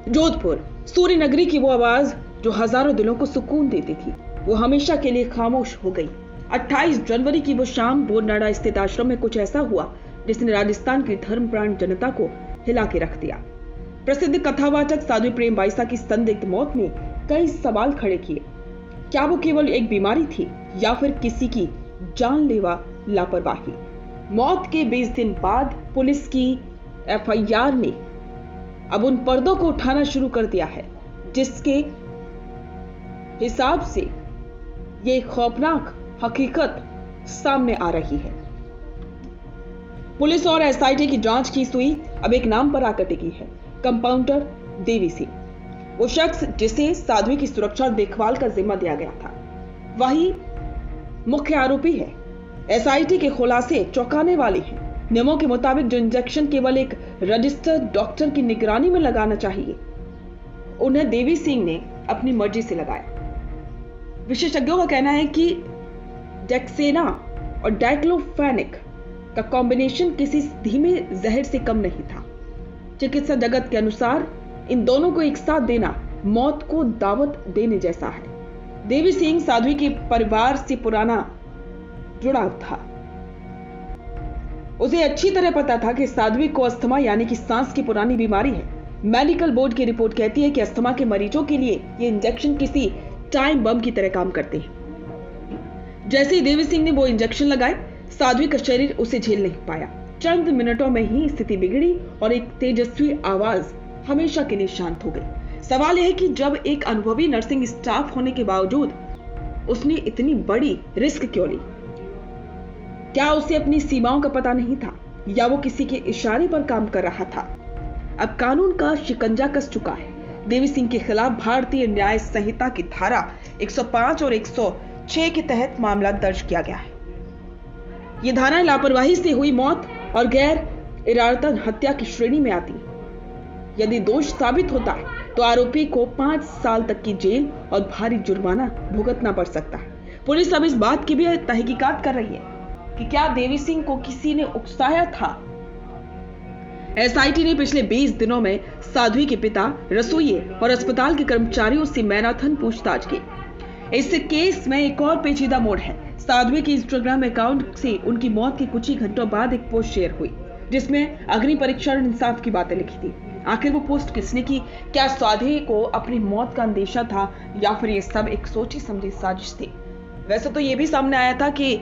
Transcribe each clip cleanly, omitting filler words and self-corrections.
जोधपुर, सूर्य नगरी की वो आवाज जो हजारों दिलों को सुकून देती थी, वो हमेशा के लिए खामोश हो गई। 28 जनवरी की वो शाम बोरनाडा स्थित आश्रम में कुछ ऐसा हुआ जिसने राजस्थान की धर्मप्राण जनता को हिला के रख दिया। प्रसिद्ध कथावाचक साध्वी प्रेम बाईसा की संदिग्ध मौत ने कई सवाल खड़े किए। क्या वो केवल एक बीमारी थी या फिर किसी की जानलेवा लापरवाही? मौत के 20 दिन बाद पुलिस की एफआईआर ने अब उन पर्दों को उठाना शुरू कर दिया है जिसके हिसाब से ये खौफनाक हकीकत सामने आ रही है। पुलिस और एसआईटी की जांच की सुई अब एक नाम पर आकर टिकी है, कंपाउंडर देवी सिंह। वो शख्स जिसे साध्वी की सुरक्षा और देखभाल का जिम्मा दिया गया था, वही मुख्य आरोपी है। एसआईटी के खुलासे चौंकाने वाले हैं। नियमों के मुताबिक जो इंजेक्शन केवल एक रजिस्टर्ड डॉक्टर की निगरानी में लगाना चाहिए, उन्हें देवी सिंह ने अपनी मर्जी से लगाया। विशेषज्ञों का कहना है कि डेक्सेना और डाइक्लोफेनेक का कॉम्बिनेशन किसी धीमे जहर से कम नहीं था। चिकित्सा जगत के अनुसार इन दोनों को एक साथ देना मौत को दावत देने जैसा है। देवी सिंह साध्वी के परिवार से पुराना जुड़ाव था। उसे अच्छी तरह पता था कि साध्वी को अस्थमा यानी कि सांस की पुरानी बीमारी है। मेडिकल बोर्ड की रिपोर्ट कहती है कि अस्थमा के मरीजों के लिए ये इंजेक्शन किसी टाइम बम की तरह काम करते हैं। जैसे ही देवी सिंह ने वो इंजेक्शन लगाए, साध्वी का शरीर उसे झेल नहीं पाया। चंद मिनटों में ही स्थिति बिगड़ी और एक तेजस्वी आवाज हमेशा के लिए शांत हो गई। सवाल यह है कि जब एक अनुभवी नर्सिंग स्टाफ होने के बावजूद उसने इतनी बड़ी रिस्क क्यों ली? क्या उसे अपनी सीमाओं का पता नहीं था या वो किसी के इशारे पर काम कर रहा था? अब कानून का शिकंजा कस चुका है। देवी सिंह के खिलाफ भारतीय न्याय संहिता की धारा 105 और 106 के तहत मामला दर्ज किया गया है। ये धाराएं लापरवाही से हुई मौत और गैर इरादतन हत्या की श्रेणी में आती है। यदि दोष साबित होता है तो आरोपी को 5 साल तक की जेल और भारी जुर्माना भुगतना पड़ सकता है। पुलिस अब इस बात की भी तहकीकात कर रही है कि क्या देवी सिंह को किसी ने उकसाया था। एसआईटी ने पिछले 20 दिनों में साध्वी के पिता, रसोइये और अस्पताल के कर्मचारियों से मैराथन पूछताछ की। इस केस में एक और पेचीदा मोड़ है। साध्वी के इंस्टाग्राम अकाउंट से उनकी मौत के कुछ ही घंटों बाद एक पोस्ट शेयर हुई जिसमें अग्नि परीक्षा और इंसाफ की बातें लिखी थी। आखिर वो पोस्ट किसने की? क्या साध्वी को अपनी मौत का अंदेशा था या फिर ये सब एक सोची समझी साजिश थी? वैसे तो ये भी सामने आया था कि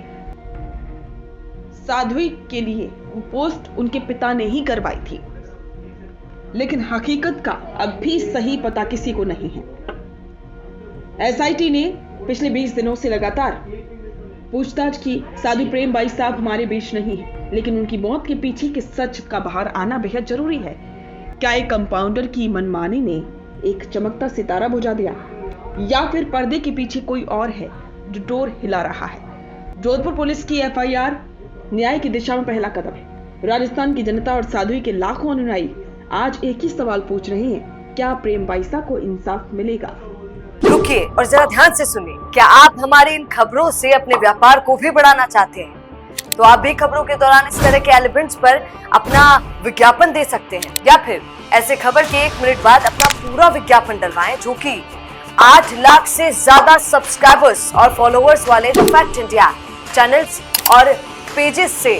साध्वी के लिए वो पोस्ट उनके पिता ने ही करवाई थी, लेकिन हकीकत का अब भी सही पता किसी को नहीं है। एसआईटी ने पिछले 20 दिनों से लगातार पूछताछ की। साध्वी प्रेम बाई साहब हमारे बीच नहीं है, लेकिन उनकी मौत के पीछे के सच का बाहर आना बेहद जरूरी है। क्या एक कंपाउंडर की मनमानी ने एक चमकता सितारा बुझा दिया या फिर पर्दे के पीछे कोई और है जो डोर हिला रहा है? जोधपुर पुलिस की एफआईआर न्याय की दिशा में पहला कदम है। राजस्थान की जनता और साध्वी के लाखों अनुयायी आज एक ही सवाल पूछ रहे हैं, क्या प्रेम बाईसा को इंसाफ मिलेगा? रुकिए और जरा ध्यान से सुनिए। क्या आप हमारी इन खबरों से अपने व्यापार को भी बढ़ाना चाहते हैं? तो आप भी खबरों के दौरान इस तरह के एलिमेंट्स पर अपना विज्ञापन दे सकते हैं, या फिर ऐसे खबर के 1 मिनट बाद अपना पूरा विज्ञापन डलवाएं, जो कि 8 लाख से ज्यादा सब्सक्राइबर्स और फॉलोअर्स वाले द फैक्ट इंडिया चैनल्स और पेजेस से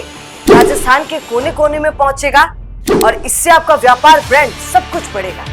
राजस्थान के कोने कोने में पहुंचेगा और इससे आपका व्यापार, ब्रांड सब कुछ बढ़ेगा।